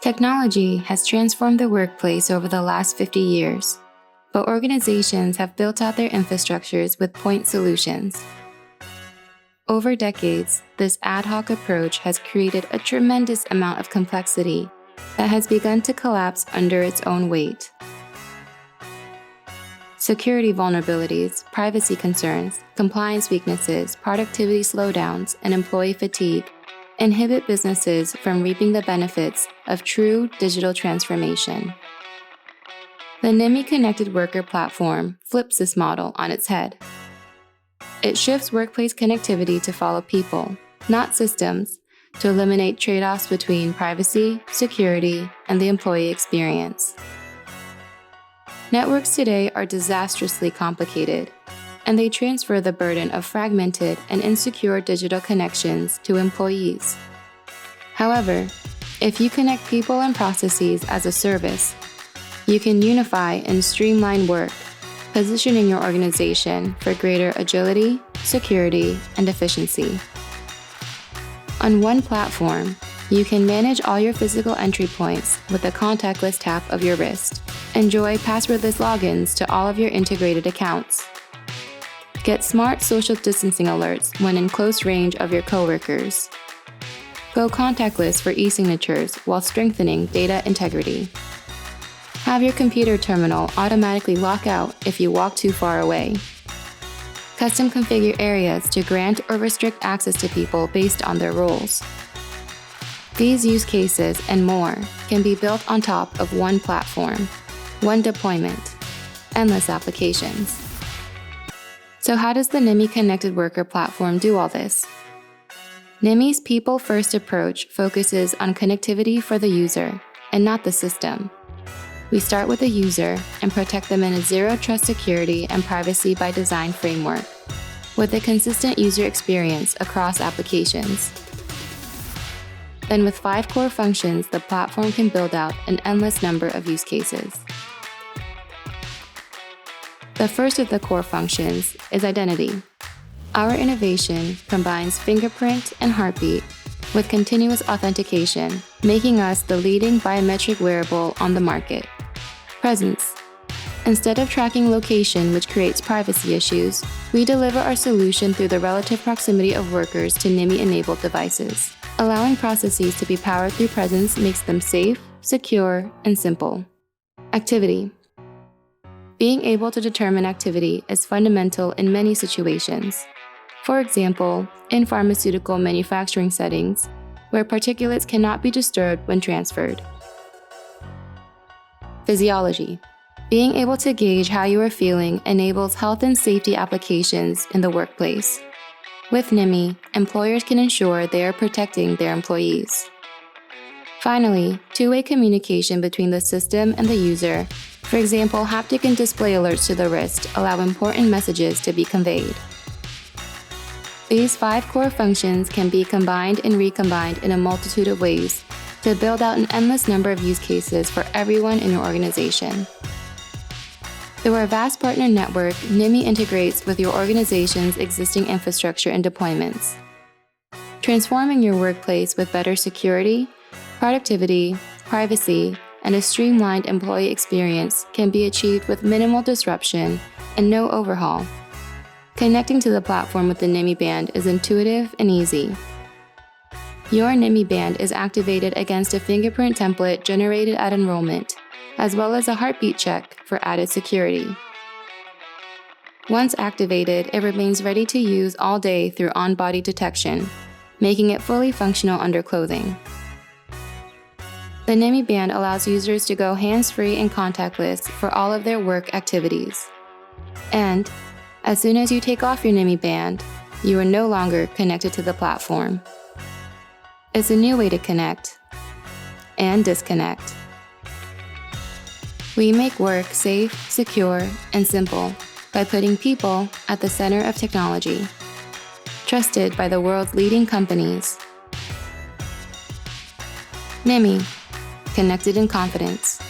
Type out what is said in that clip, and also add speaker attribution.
Speaker 1: Technology has transformed the workplace over the last 50 years, but organizations have built out their infrastructures with point solutions. Over decades, this ad hoc approach has created a tremendous amount of complexity that has begun to collapse under its own weight. Security vulnerabilities, privacy concerns, compliance weaknesses, productivity slowdowns, and employee fatigue inhibit businesses from reaping the benefits of true digital transformation. The NIMI Connected Worker platform flips this model on its head. It shifts workplace connectivity to follow people, not systems, to eliminate trade-offs between privacy, security, and the employee experience. Networks today are disastrously complicated, and they transfer the burden of fragmented and insecure digital connections to employees. However, if you connect people and processes as a service, you can unify and streamline work, positioning your organization for greater agility, security, and efficiency. On one platform, you can manage all your physical entry points with a contactless tap of your wrist. Enjoy passwordless logins to all of your integrated accounts. Get smart social distancing alerts when in close range of your coworkers. Go contactless for e-signatures while strengthening data integrity. Have your computer terminal automatically lock out if you walk too far away. Custom configure areas to grant or restrict access to people based on their roles. These use cases and more can be built on top of one platform, one deployment, endless applications. So how does the NIMI Connected Worker platform do all this? NIMI's people-first approach focuses on connectivity for the user and not the system. We start with the user and protect them in a zero-trust security and privacy by design framework, with a consistent user experience across applications. Then with 5 core functions, the platform can build out an endless number of use cases. The first of the core functions is identity. Our innovation combines fingerprint and heartbeat with continuous authentication, making us the leading biometric wearable on the market. Presence. Instead of tracking location, which creates privacy issues, we deliver our solution through the relative proximity of workers to NIMI-enabled devices. Allowing processes to be powered through presence makes them safe, secure, and simple. Activity. Being able to determine activity is fundamental in many situations. For example, in pharmaceutical manufacturing settings, where particulates cannot be disturbed when transferred. Physiology. Being able to gauge how you are feeling enables health and safety applications in the workplace. With NIMI, employers can ensure they are protecting their employees. Finally, two-way communication between the system and the user. For example, haptic and display alerts to the wrist allow important messages to be conveyed. These 5 core functions can be combined and recombined in a multitude of ways to build out an endless number of use cases for everyone in your organization. Through our vast partner network, NIMI integrates with your organization's existing infrastructure and deployments. Transforming your workplace with better security, productivity, privacy, and a streamlined employee experience can be achieved with minimal disruption and no overhaul. Connecting to the platform with the NIMI band is intuitive and easy. Your NIMI band is activated against a fingerprint template generated at enrollment, as well as a heartbeat check for added security. Once activated, it remains ready to use all day through on-body detection, making it fully functional under clothing. The NIMI band allows users to go hands-free and contactless for all of their work activities. And as soon as you take off your NIMI band, you are no longer connected to the platform. It's a new way to connect and disconnect. We make work safe, secure, and simple by putting people at the center of technology. Trusted by the world's leading companies. NIMI, connected in confidence.